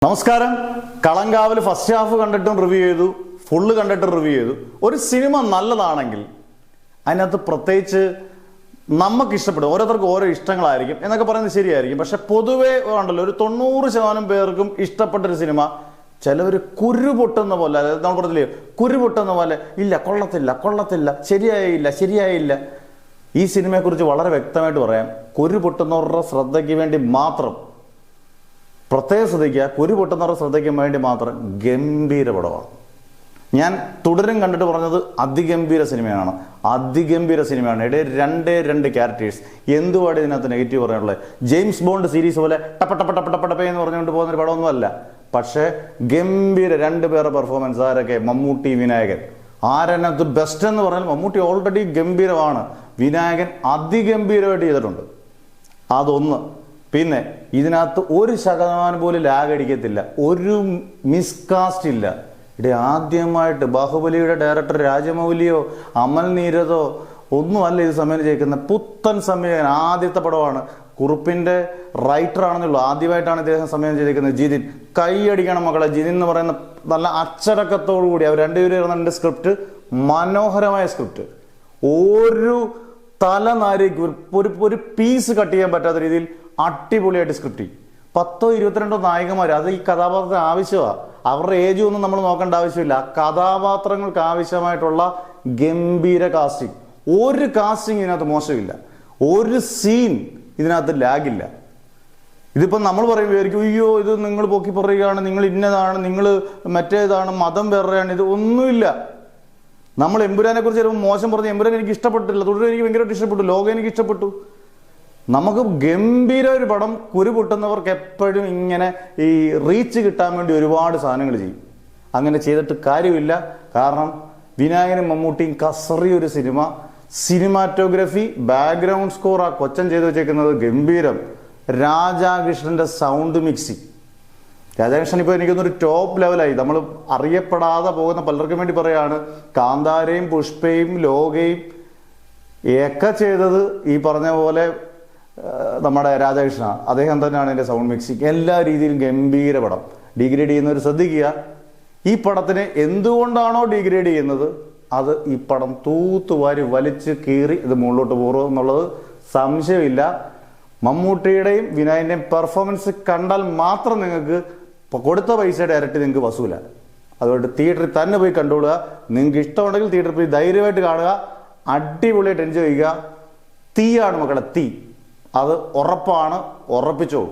നമസ്കാരം. Kalamkaval first half കണ്ടിട്ടും review ചെയ്തു, ഫുള്ള് കണ്ടിട്ടും റിവ്യൂ ചെയ്തു. ഒരു സിനിമ നല്ലതാണെങ്കിൽ അതിനകത്ത് പ്രത്യേകിച്ച് നമുക്ക് ഇഷ്ടപ്പെടും, ഓരോരുത്തർക്കും ഓരോ ഇഷ്ടങ്ങളായിരിക്കും എന്നൊക്കെ പറയുന്നത് ശരിയായിരിക്കും. പക്ഷെ പൊതുവേ ഉണ്ടല്ലോ, ഒരു 90% പേർക്കും ഇഷ്ടപ്പെട്ടൊരു സിനിമ ചിലവർ കുരു പൊട്ടുന്ന പോലെ, അതായത് നമ്മൾ പറഞ്ഞില്ലേ കുരു പൊട്ടുന്ന പോലെ, ഇല്ല കൊള്ളത്തില്ല ശരിയായില്ല. ഈ സിനിമയെക്കുറിച്ച് വളരെ വ്യക്തമായിട്ട് പറയാം. കുരു പൊട്ടുന്നവരുടെ ശ്രദ്ധയ്ക്ക് വേണ്ടി മാത്രം, പ്രത്യേകം ശ്രദ്ധിക്കുക, കുരു പൊട്ടുന്നവരുടെ ശ്രദ്ധയ്ക്ക് വേണ്ടി മാത്രം ഗംഭീര പടമാണ്. ഞാൻ തുടരും കണ്ടിട്ട് പറഞ്ഞത് അതിഗംഭീര സിനിമയാണ്. ഇടയിൽ രണ്ട് ക്യാരക്ടേഴ്സ്. എന്തുപാട് ഇതിനകത്ത് നെഗറ്റീവ് പറയാനുള്ളത്? ജെയിംസ് ബോണ്ട് സീരീസ് പോലെ ടപ്പ എന്ന് പറഞ്ഞുകൊണ്ട് പോകുന്നൊരു പടമൊന്നുമല്ല. പക്ഷേ ഗംഭീര രണ്ടുപേരുടെ പെർഫോമൻസ്. ആരൊക്കെ? മമ്മൂട്ടി, വിനായകൻ. ആരതിനകത്ത് ബെസ്റ്റ് എന്ന് പറഞ്ഞാൽ മമ്മൂട്ടി ഓൾറെഡി ഗംഭീരമാണ്, വിനായകൻ അതിഗംഭീരമായിട്ട് ചെയ്തിട്ടുണ്ട്. അതൊന്ന്. പിന്നെ ഇതിനകത്ത് 1% പോലും ലാഗ് അടിക്കത്തില്ല, ഒരു മിസ്കാസ്റ്റ് ഇല്ല. ഇവിടെ ആദ്യമായിട്ട് ബാഹുബലിയുടെ ഡയറക്ടർ രാജമൗലിയോ അമൽ നീരദോ ഒന്നുമല്ല ഇത് സംവിധാനം ചെയ്യിക്കുന്ന പുത്തൻ സംവിധായകൻ. ആദ്യത്തെ പടമാണ്. കുറുപ്പിന്റെ റൈറ്റർ ആണെന്നുള്ളൂ, ആദ്യമായിട്ടാണ് ഇദ്ദേഹം സംവിധാനം ചെയ്തിരിക്കുന്നത്. ജിതിൻ, കൈയടിക്കണം മക്കളെ. ജിതിൻ എന്ന് പറയുന്ന നല്ല അച്ചടക്കത്തോടു കൂടി അവർ രണ്ടുപേരും ഇരുന്ന സ്ക്രിപ്റ്റ്, മനോഹരമായ സ്ക്രിപ്റ്റ്. ഒരു തലനാരിക്ക് ഒരു പീസ് കട്ട് ചെയ്യാൻ പറ്റാത്ത രീതിയിൽ അടിപൊളിയായിട്ട് സ്ക്രിപ്റ്റ് ചെയ്യും. 10-22 നായികമാർ. അത് ഈ കഥാപാത്രത്തിന് ആവശ്യമാണ്. അവരുടെ ഏജ് ഒന്നും നമ്മൾ നോക്കേണ്ട ആവശ്യമില്ല. കഥാപാത്രങ്ങൾക്ക് ആവശ്യമായിട്ടുള്ള ഗംഭീര കാസ്റ്റിംഗ്. ഒരു കാസ്റ്റിംഗ് ഇതിനകത്ത് മോശമില്ല, ഒരു സീൻ ഇതിനകത്ത് ലാഗില്ല. ഇതിപ്പം നമ്മൾ പറയുമ്പോഴായിരിക്കും, അയ്യോ ഇത് നിങ്ങൾ പൊക്കി പറയുകയാണ്, നിങ്ങൾ ഇന്നതാണ്, നിങ്ങൾ മറ്റേതാണ്, മതം വേറെയാണ്. ഇത് ഒന്നുമില്ല. നമ്മൾ എമ്പുരാനെ കുറിച്ച് ചിലപ്പോൾ മോശം പറഞ്ഞ്, എമ്പുരാൻ എനിക്ക് ഇഷ്ടപ്പെട്ടില്ല, തുടരെ എനിക്ക് ഭയങ്കരമായിട്ട് ഇഷ്ടപ്പെട്ടു, ലോകം എനിക്ക് ഇഷ്ടപ്പെട്ടു. നമുക്ക് ഗംഭീര ഒരു പടം. കുരു പൊട്ടുന്നവർക്ക് എപ്പോഴും ഇങ്ങനെ ഈ റീച്ച് കിട്ടാൻ വേണ്ടി ഒരുപാട് സാധനങ്ങൾ ചെയ്യും. അങ്ങനെ ചെയ്തിട്ട് കാര്യമില്ല. കാരണം വിനായകനും മമ്മൂട്ടിയും കസറിയൊരു സിനിമ. സിനിമാറ്റോഗ്രഫി, ബാക്ക്ഗ്രൗണ്ട് സ്കോർ ആ കൊച്ചൻ ചെയ്ത് വെച്ചേക്കുന്നത് ഗംഭീരം. രാധാകൃഷ്ണന്റെ സൗണ്ട് മിക്സിങ്. രാധാകൃഷ്ണൻ ഇപ്പോൾ എനിക്കൊന്നൊരു ടോപ്പ് ലെവലായി. നമ്മൾ അറിയപ്പെടാതെ പോകുന്ന പലർക്കും വേണ്ടി പറയാണ്, കാന്താരയും പുഷ്പയും ലോകയും ഒക്കെ ചെയ്തത് ഈ പറഞ്ഞ പോലെ നമ്മുടെ രാധാകൃഷ്ണ. അദ്ദേഹം തന്നെയാണ് എൻ്റെ സൗണ്ട് മിക്സിങ്. എല്ലാ രീതിയിലും ഗംഭീര പടം. ഡിഗ്രേഡ് ചെയ്യുന്നവർ ശ്രദ്ധിക്കുക. ഈ പടത്തിനെ എന്തുകൊണ്ടാണോ ഡിഗ്രേഡ് ചെയ്യുന്നത്, അത് ഈ പടം തൂത്തുവാരി വലിച്ച് കീറി ഇത് മുകളിലോട്ട് പോകും എന്നുള്ളത് സംശയമില്ല. മമ്മൂട്ടിയുടെയും വിനായകന്റെയും പെർഫോമൻസ് കണ്ടാൽ മാത്രം നിങ്ങൾക്ക് കൊടുത്ത പൈസയുടെ ഇരട്ടി നിങ്ങൾക്ക് വസൂല. അതുകൊണ്ട് തിയേറ്ററിൽ തന്നെ പോയി കണ്ടുകൊള്ളുക. നിങ്ങൾക്ക് ഇഷ്ടമുണ്ടെങ്കിൽ തിയേറ്ററിൽ പോയി ധൈര്യമായിട്ട് കാണുക, അടിപൊളിയായിട്ട് എൻജോയ് ചെയ്യുക. തീയാണ് മക്കളെ, തീ. അത് ഉറപ്പാണ്, ഉറപ്പിച്ചോളൂ.